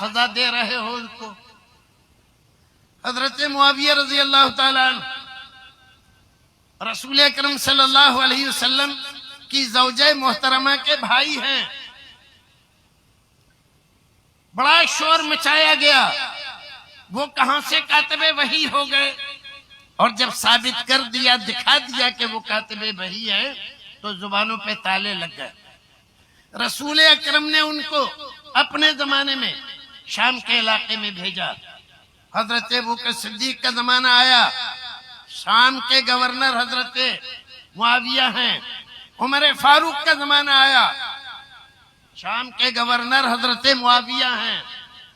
سزا دے رہے ہو ان کو؟ حضرت معاویہ رضی اللہ تعالیٰ عنہ رسول اکرم صلی اللہ علیہ وسلم کی زوجہ محترمہ کے بھائی ہیں. بڑا شور مچایا گیا، وہ کہاں سے کاتب وحی ہو گئے، اور جب ثابت کر دیا، دکھا دیا کہ وہ کاتب وحی ہے، تو زبانوں پہ تالے لگ گئے. رسول اکرم نے ان کو اپنے زمانے میں شام کے علاقے میں بھیجا. حضرت ابوبکر صدیق کا زمانہ آیا، شام کے گورنر حضرت معاویہ ہیں. عمر فاروق کا زمانہ آیا، شام کے گورنر حضرت معاویہ ہیں.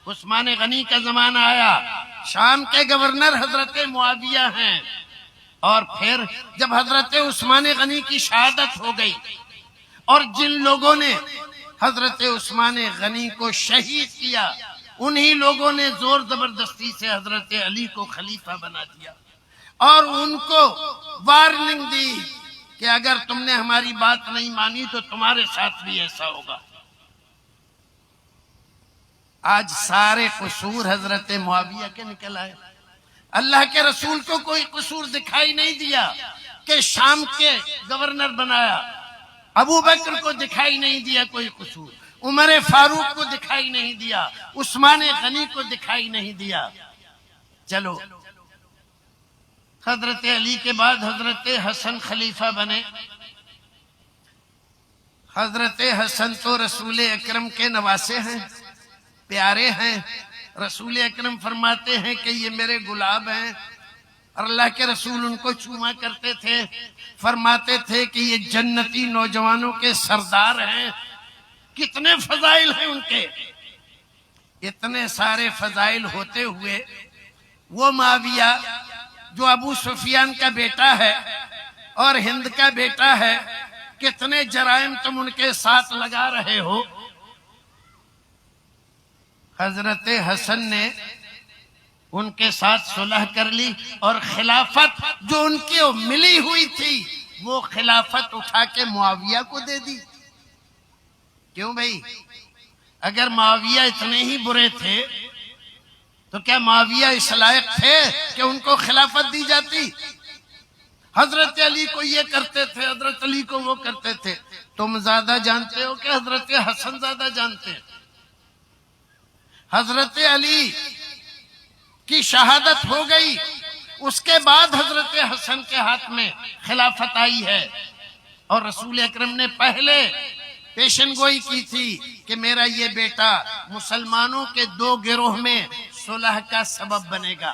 عثمان غنی کا زمانہ آیا، شام کے گورنر حضرت معاویہ ہیں. اور پھر جب حضرت عثمان غنی کی شہادت ہو گئی، اور جن لوگوں نے حضرت عثمان غنی کو شہید کیا، انہی لوگوں نے زور زبردستی سے حضرت علی کو خلیفہ بنا دیا، اور ان کو وارننگ دی کہ اگر تم نے ہماری بات نہیں مانی تو تمہارے ساتھ بھی ایسا ہوگا. آج سارے قصور حضرت معاویہ کے نکل آئے. اللہ کے رسول کو کوئی قصور دکھائی نہیں دیا کہ شام کے گورنر بنایا. ابو بکر کو دکھائی نہیں دیا کوئی قصور، عمر فاروق کو دکھائی نہیں دیا، عثمان غنی کو دکھائی نہیں دیا. چلو، حضرت علی کے بعد حضرت حسن خلیفہ بنے. حضرت حسن تو رسول اکرم کے نواسے ہیں، پیارے ہیں. رسول اکرم فرماتے ہیں کہ یہ میرے گلاب ہیں، اور اللہ کے رسول ان کو چوما کرتے تھے. فرماتے تھے کہ یہ جنتی نوجوانوں کے سردار ہیں. کتنے فضائل ہیں ان کے. اتنے سارے فضائل ہوتے ہوئے وہ معاویہ جو ابو سفیان کا بیٹا ہے اور ہند کا بیٹا ہے، کتنے جرائم تم ان کے ساتھ لگا رہے ہو. حضرت حسن نے ان کے ساتھ صلح کر لی، اور خلافت جو ان کو ملی ہوئی تھی وہ خلافت اٹھا کے معاویہ کو دے دی. کیوں بھائی؟ اگر معاویہ اتنے ہی برے تھے تو کیا معاویہ اس لائق تھے کہ ان کو خلافت دی جاتی؟ حضرت علی کو یہ کرتے تھے، حضرت علی کو وہ کرتے تھے. تم زیادہ جانتے ہو کہ حضرت حسن زیادہ جانتے ہیں؟ حضرت علی کی شہادت ہو گئی، اس کے بعد حضرت حسن کے ہاتھ میں خلافت آئی ہے، اور رسول اکرم نے پہلے پیشن گوئی کی تھی کہ میرا یہ بیٹا مسلمانوں کے دو گروہ میں صلح کا سبب بنے گا.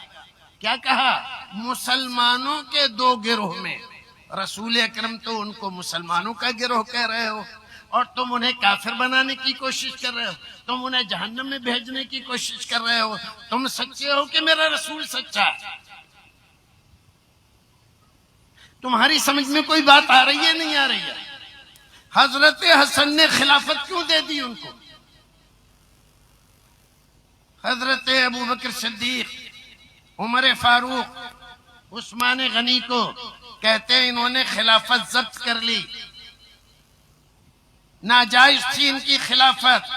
کیا کہا؟ مسلمانوں کے دو گروہ میں. رسول اکرم تو ان کو مسلمانوں کا گروہ کہہ رہے ہو، اور تم انہیں کافر بنانے کی کوشش کر رہے ہو، تم انہیں جہنم میں بھیجنے کی کوشش کر رہے ہو. تم سچے ہو کہ میرا رسول سچا؟ تمہاری سمجھ میں کوئی بات آ رہی ہے نہیں آ رہی ہے؟ حضرت حسن نے خلافت کیوں دے دی ان کو؟ حضرت ابوبکر صدیق، عمر فاروق، عثمان غنی کو کہتے ہیں انہوں نے خلافت ضبط کر لی، ناجائز تھی ان کی خلافت،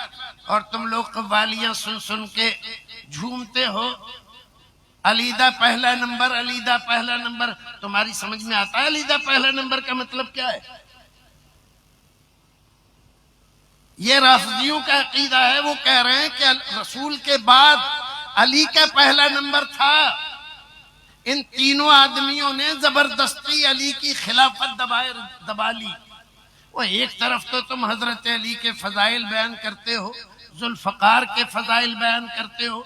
اور تم لوگ قوالیاں سن سن کے جھومتے ہو. علیدہ پہلا نمبر، علیدہ پہلا نمبر. تمہاری سمجھ میں آتا ہے علیدہ پہلا نمبر کا مطلب کیا ہے؟ یہ رافضیوں کا عقیدہ ہے. وہ کہہ رہے ہیں کہ رسول کے بعد علی کا پہلا نمبر تھا. ان تینوں آدمیوں نے زبردستی علی کی خلافت دبا لی. وہ ایک طرف تو تم حضرت علی کے فضائل بیان کرتے ہو، ذوالفقار کے فضائل بیان کرتے ہو،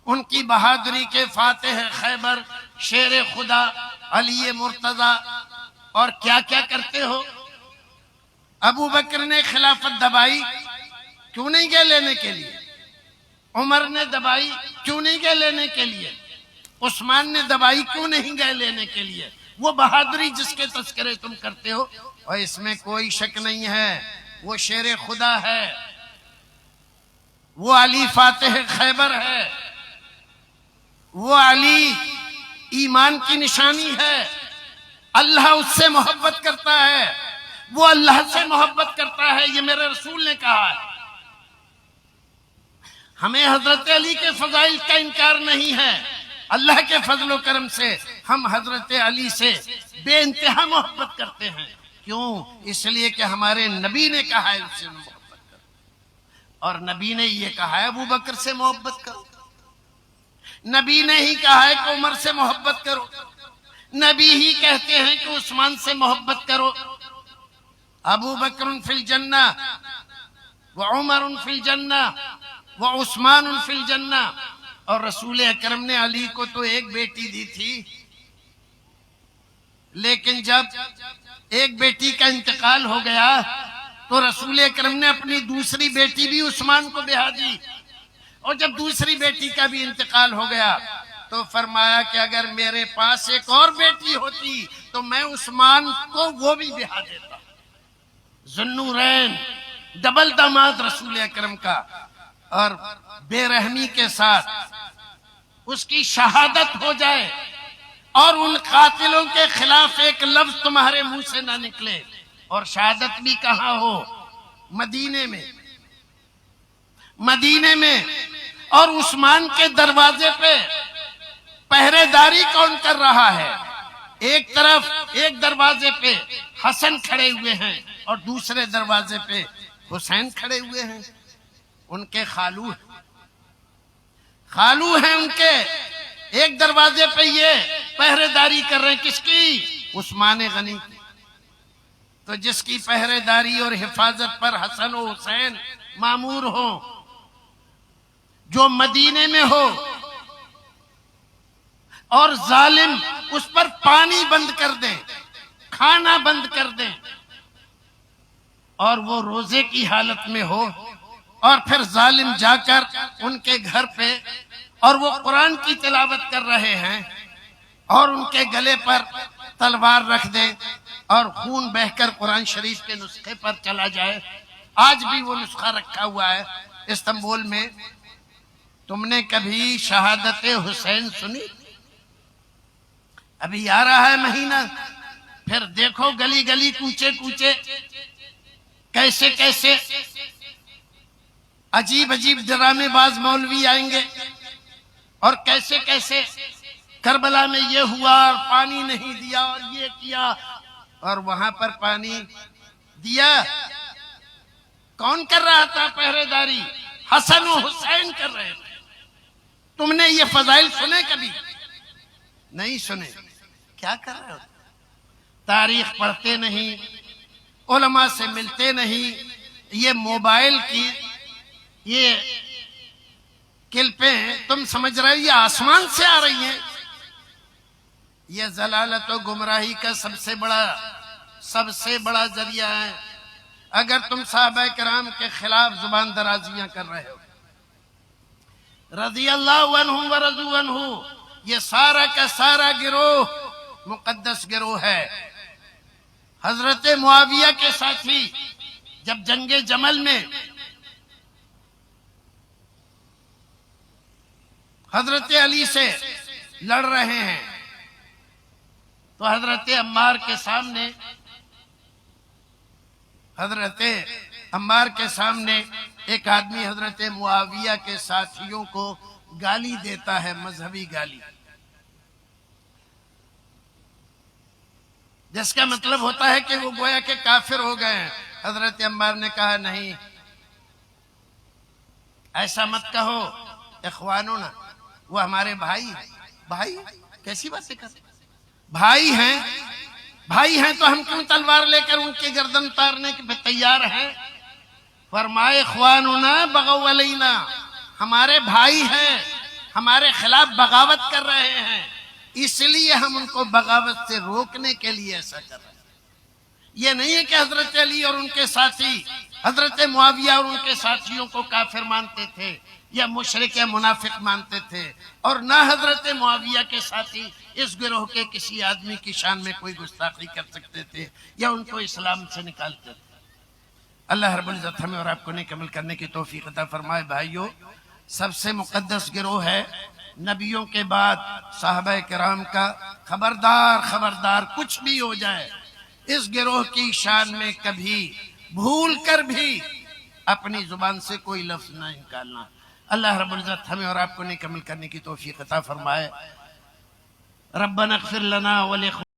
ان کی بہادری کے فاتح خیبر، شیر خدا، علی مرتضی، اور کیا کیا کرتے ہو. ابو بکر نے خلافت دبائی، کیوں نہیں گئے لینے کے لیے؟ عمر نے دبائی، کیوں نہیں گئے لینے کے لیے؟ عثمان نے دبائی، کیوں نہیں گئے لینے کے لیے؟ وہ بہادری جس کے تذکرے تم کرتے ہو، اور اس میں کوئی شک نہیں ہے وہ شیر خدا ہے، وہ علی فاتح خیبر ہے، وہ علی ایمان کی نشانی ہے. اللہ اس سے محبت کرتا ہے، وہ اللہ سے محبت کرتا ہے، یہ میرے رسول نے کہا ہے. ہمیں حضرت علی کے فضائل کا انکار نہیں ہے. اللہ کے فضل و کرم سے ہم حضرت علی سے بے انتہا محبت کرتے ہیں. کیوں؟ اس لیے کہ ہمارے نبی نے کہا ہے اس سے محبت کرو، اور نبی نے یہ کہا ہے ابو بکر سے محبت کرو، نبی نے ہی کہا ہے کہ عمر سے محبت کرو، نبی ہی کہتے ہیں کہ عثمان سے محبت کرو. ابو بکر فی الجنہ وعمر فی الجنہ وعثمان فی الجنہ. اور رسول اکرم نے علی کو تو ایک بیٹی دی تھی، لیکن جب ایک بیٹی کا انتقال ہو گیا تو رسول اکرم نے اپنی دوسری بیٹی بھی عثمان کو بیاہ دی. اور جب دوسری بیٹی کا بھی انتقال ہو گیا تو فرمایا کہ اگر میرے پاس ایک اور بیٹی ہوتی تو میں عثمان کو وہ بھی بیاہ دیتا. ذوالنورین ڈبل داماد رسول اکرم کا، اور بے رحمی کے ساتھ اس کی شہادت ہو جائے اور ان قاتلوں کے خلاف ایک لفظ تمہارے منہ سے نہ نکلے. اور شہادت بھی کہاں ہو؟ مدینے میں. مدینے میں. اور عثمان کے دروازے پہ پہرے داری کون کر رہا ہے؟ ایک طرف ایک دروازے پہ حسن کھڑے ہوئے ہیں اور دوسرے دروازے پہ حسین کھڑے ہوئے ہیں. ان کے خالو ہیں ان کے. ایک دروازے پہ یہ پہرے داری کر رہے ہیں، کس کی؟ عثمان غنی کی. تو جس کی پہرے داری اور حفاظت پر حسن و حسین مامور ہو، جو مدینے میں ہو، اور ظالم اس پر پانی بند کر دیں، کھانا بند کر دیں، اور وہ روزے کی حالت میں ہو، اور پھر ظالم جا کر ان کے گھر پہ اور وہ قرآن کی تلاوت کر رہے ہیں اور ان کے گلے پر تلوار رکھ دیں اور خون بہہ کر قرآن شریف کے نسخے پر چلا جائے. آج بھی وہ نسخہ رکھا ہوا ہے استنبول میں. تم نے کبھی شہادت حسین سنی؟ ابھی آ رہا ہے مہینہ، پھر دیکھو گلی گلی کوچے کوچے کیسے کیسے عجیب عجیب ڈرامے باز مولوی آئیں گے، اور کیسے کیسے کربلا میں یہ ہوا اور پانی نہیں دیا اور یہ کیا. اور وہاں پر پانی دیا کون کر رہا تھا؟ پہرے داری حسن و حسین کر رہے تھے. تم نے یہ فضائل سنے کبھی؟ نہیں سنے. کیا کر رہے ہو؟ تاریخ پڑھتے نہیں، علماء سے ملتے نہیں. یہ موبائل کی یہ کلپیں تم سمجھ رہے ہو یہ آسمان سے آ رہی ہیں. یہ ضلالت و گمراہی کا سب سے بڑا ذریعہ ہے. اگر تم صحابہ کرام کے خلاف زبان درازیاں کر رہے ہو، رضی اللہ عنہم ورضوا عنہ، یہ سارا کا سارا گروہ مقدس گروہ ہے. حضرت معاویہ کے ساتھی جب جنگ جمل میں حضرت علی سے لڑ رہے ہیں تو حضرت عمار کے سامنے ایک آدمی حضرت معاویہ کے ساتھیوں کو گالی دیتا ہے، مذہبی گالی، جس کا مطلب ہوتا ہے کہ وہ گویا کہ کافر ہو گئے ہیں. حضرت عمار نے کہا نہیں، ایسا مت کہو، اخوانونا، وہ ہمارے بھائی ہیں. بھائی کیسی باتیں کرتے؟ بھائی ہیں تو ہم کیوں تلوار لے کر ان کی گردن اتارنے کے تیار ہیں؟ فرمائے اخواننا بغوا علینا، ہمارے بھائی ہیں، ہمارے خلاف بغاوت کر رہے ہیں، اس لیے ہم ان کو بغاوت سے روکنے کے لیے ایسا کر رہے ہیں. یہ نہیں ہے کہ حضرت علی اور ان کے ساتھی حضرت معاویہ اور ان کے ساتھیوں کو کافر مانتے تھے یا مشرک یا منافق مانتے تھے، اور نہ حضرت معاویہ کے ساتھی اس گروہ کے کسی آدمی کی شان میں کوئی گستاخی کر سکتے تھے یا ان کو اسلام سے نکالتے تھے. اللہ رب العزت ہمیں اور آپ کو نیک عمل کرنے کی توفیق عطا فرمائے. بھائیو، سب سے مقدس گروہ ہے نبیوں کے بعد صحابہ کرام کا. خبردار کچھ بھی ہو جائے، اس گروہ کی شان میں کبھی بھول کر بھی اپنی زبان سے کوئی لفظ نہ نکالنا. اللہ رب العزت ہمیں اور آپ کو نیک عمل کرنے کی توفیق عطا فرمائے. ربنا اغفر لنا